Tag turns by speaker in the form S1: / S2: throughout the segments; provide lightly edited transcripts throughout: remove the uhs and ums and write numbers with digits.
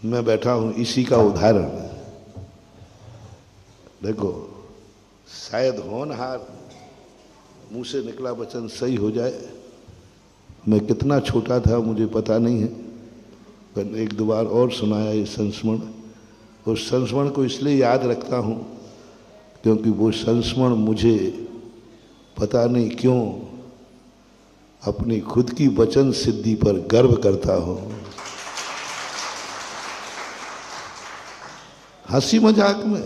S1: मैं बैठा हूं इसी का उदाहरण। देखो, शायद होनहार मुंह से निकला वचन सही हो जाए। मैं कितना छोटा था मुझे पता नहीं है, पर एक दो बार और सुनाया ये संस्मरण। उस संस्मरण को इसलिए याद रखता हूं क्योंकि वो संस्मरण मुझे पता नहीं क्यों अपनी खुद की वचन सिद्धि पर गर्व करता हूं। हंसी मजाक में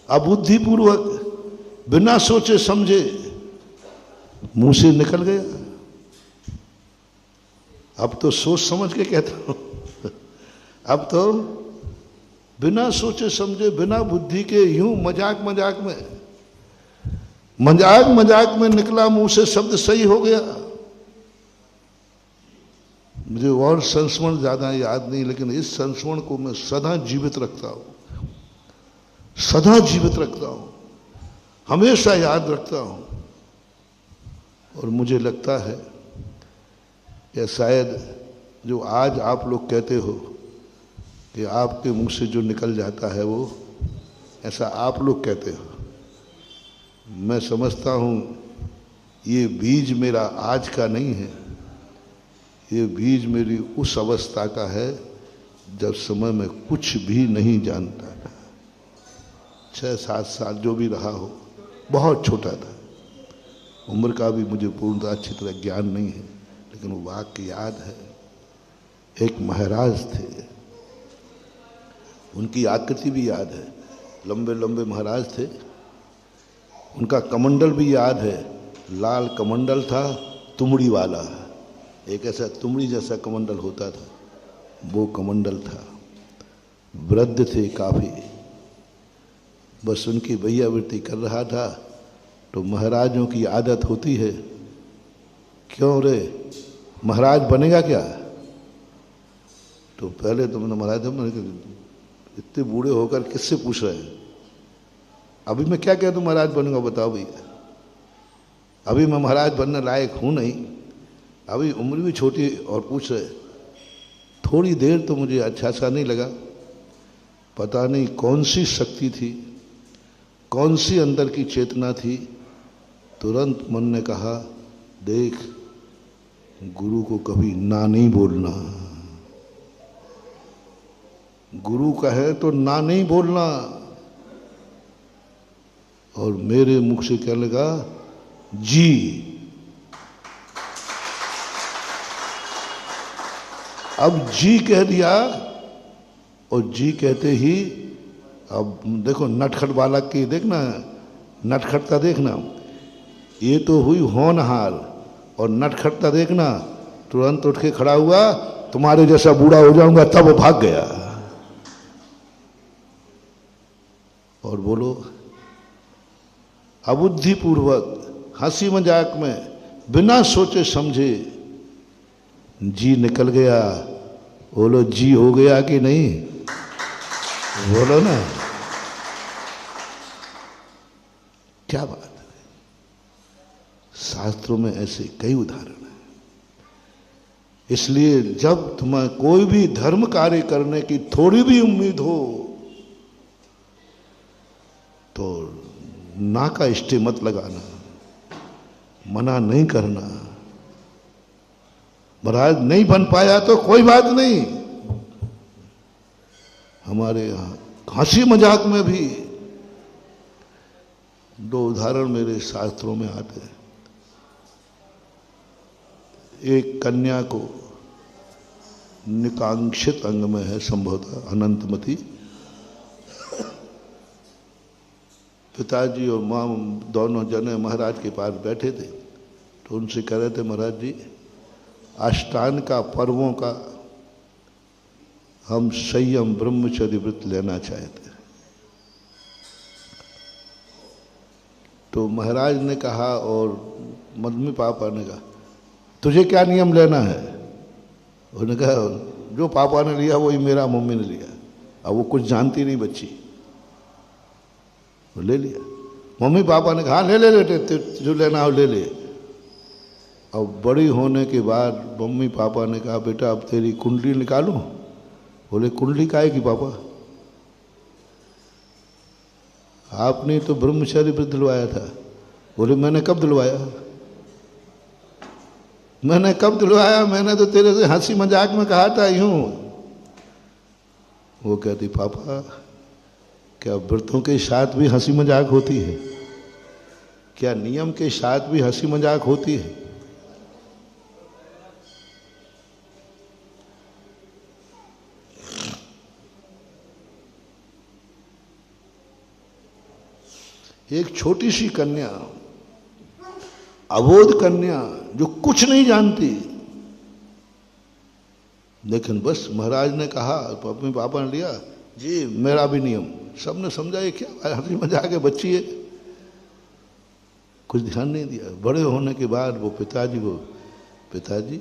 S1: अबुद्धिपूर्वक बिना सोचे समझे मुंह से निकल गया। अब तो सोच समझ के कहता हूं, अब तो बिना सोचे समझे बिना बुद्धि के यूं मजाक मजाक में निकला मुंह से शब्द सही हो गया। मुझे और संस्मरण ज्यादा याद नहीं, लेकिन इस संस्मरण को मैं सदा जीवित रखता हूं, सदा जीवित रखता हूं, हमेशा याद रखता हूं। और मुझे लगता है कि शायद जो आज आप लोग कहते हो कि आपके मुंह से जो निकल जाता है वो ऐसा आप लोग कहते हो, मैं समझता हूं ये बीज मेरा आज का नहीं है, ये बीज मेरी उस अवस्था का है जब समय में कुछ भी नहीं जानता था। 6-7 साल जो भी रहा हो, बहुत छोटा था, उम्र का भी मुझे पूर्णतः अच्छी तरह ज्ञान नहीं है, लेकिन वो वाक्य याद है। एक महाराज थे, उनकी आकृति भी याद है, लंबे लंबे महाराज थे। उनका कमंडल भी याद है, लाल कमंडल था, तुमड़ी वाला, एक ऐसा तुमड़ी जैसा कमंडल होता था, वो कमंडल था। वृद्ध थे काफी, बस उनकी भैयावृत्ति कर रहा था। तो महाराजों की आदत होती है, क्यों रे महाराज बनेगा क्या? तो पहले तो मैंने महाराज, इतने बूढ़े होकर किससे पूछ रहे हैं? अभी मैं क्या कह दूं महाराज बनूंगा, बताओ भैया। अभी मैं महाराज बनने लायक हूं नहीं, अभी उम्र भी छोटी और पूछ रहे। थोड़ी देर तो मुझे अच्छा सा नहीं लगा, पता नहीं कौन सी शक्ति थी, कौन सी अंदर की चेतना थी। तुरंत मन ने कहा, देख गुरु को कभी ना नहीं बोलना, गुरु कहे तो ना नहीं बोलना। और मेरे मुख से क्या लगा, जी। अब जी कह दिया, और जी कहते ही अब देखो नटखट बालक की देखना, नटखटता देखना, ये तो हुई होनहार, और नटखटता देखना, तुरंत उठ के खड़ा हुआ, तुम्हारे जैसा बूढ़ा हो जाऊंगा, तब वो भाग गया। और बोलो, अबुद्धिपूर्वक हंसी मजाक में बिना सोचे समझे जी निकल गया। बोलो जी हो गया कि नहीं? बोलो ना, क्या बात है। शास्त्रों में ऐसे कई उदाहरण हैं। इसलिए जब तुम्हें कोई भी धर्म कार्य करने की थोड़ी भी उम्मीद हो तो ना का इष्टे मत लगाना, मना नहीं करना। महाराज नहीं बन पाया तो कोई बात नहीं, हमारे यहां हंसी मजाक में भी 2 उदाहरण मेरे शास्त्रों में आते हैं। एक कन्या को निकांक्षित अंग में है, संभवतः अनंतमती। पिताजी और माँ दोनों जने महाराज के पास बैठे थे, तो उनसे कह रहे थे, महाराज जी अष्टांग का पर्वों का हम संयम ब्रह्मचर्य व्रत लेना चाहते हैं। तो महाराज ने कहा और मम्मी पापा ने कहा, तुझे क्या नियम लेना है? उन्होंने कहा, जो पापा ने लिया वही मेरा मम्मी ने लिया। अब वो कुछ जानती नहीं बच्ची, ले लिया। मम्मी पापा ने कहा, ले ले ले, जो लेना हो ले ले। अब बड़ी होने के बाद मम्मी पापा ने कहा, बेटा अब तेरी कुंडली निकालूं? बोले कुंडली काहे की पापा? आपने तो ब्रह्मचारी व्रत दिलवाया था। बोले मैंने कब दिलवाया? मैंने कब दिलवाया? मैंने तो तेरे से हंसी मजाक में कहा था यूं। वो कहती पापा क्या व्रतों के साथ भी हंसी मजाक होती है? क्या नियम के साथ भी हंसी मजाक होती है? एक छोटी सी कन्या, अबोध कन्या जो कुछ नहीं जानती, लेकिन बस महाराज ने कहा, अपने पापा ने लिया जी मेरा भी नियम। सबने समझा ये क्या हंसी मजाक है, बच्ची है, कुछ ध्यान नहीं दिया। बड़े होने के बाद वो पिताजी को, पिताजी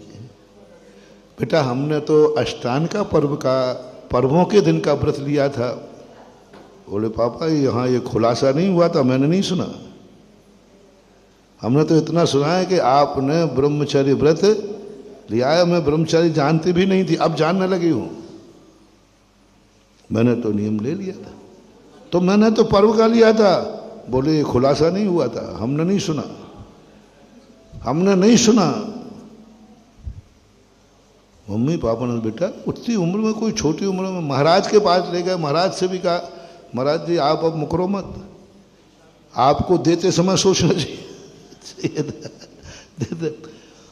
S1: बेटा हमने तो अष्टान का पर्वों के दिन का व्रत लिया था। बोले पापा यहाँ ये खुलासा नहीं हुआ था, मैंने नहीं सुना। हमने तो इतना सुना है कि आपने ब्रह्मचर्य व्रत लिया है। मैं ब्रह्मचारी जानती भी नहीं थी, अब जानने लगी हूं। मैंने तो नियम ले लिया था। तो मैंने तो पर्व का लिया था। बोले खुलासा नहीं हुआ था, हमने नहीं सुना, हमने नहीं सुना। मम्मी पापा ने बेटा उतनी उम्र में, कोई छोटी उम्र में महाराज के पास ले गए। महाराज से भी कहा महाराज जी आप अब मुकरो मत, आपको देते समय सोचना चाहिए।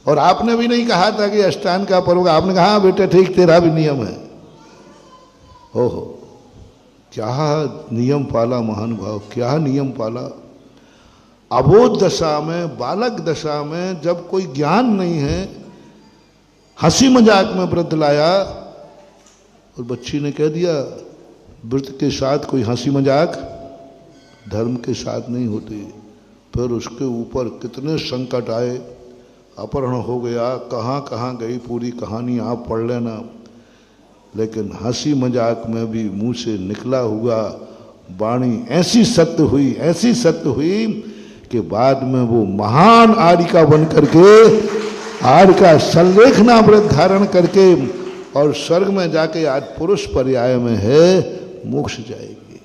S1: और आपने भी नहीं कहा था कि अष्टांग का पर्व, आपने कहा बेटा ठीक तेरा भी नियम है। ओहो क्या नियम पाला महानुभाव, क्या नियम पाला। अबोध दशा में, बालक दशा में, जब कोई ज्ञान नहीं है, हंसी मजाक में व्रत लाया और बच्ची ने कह दिया व्रत के साथ कोई हंसी मजाक धर्म के साथ नहीं होती। फिर उसके ऊपर कितने संकट आए, अपहरण हो गया, कहाँ कहाँ गई पूरी कहानी आप पढ़ लेना। लेकिन हंसी मजाक में भी मुंह से निकला हुआ वाणी ऐसी सत्य हुई, ऐसी सत्य हुई कि बाद में वो महान आर्यिका बन करके, आर्यिका संलेखना व्रत धारण करके और स्वर्ग में जाके आज पुरुष पर्याय में है, मोक्ष जाएगी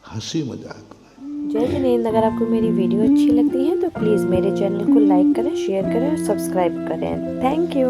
S1: हंसी मजाक में।
S2: जय जिनेंद्र। अगर आपको मेरी वीडियो अच्छी लगती है तो प्लीज़ मेरे चैनल को लाइक करें, शेयर करें और सब्सक्राइब करें। Thank you.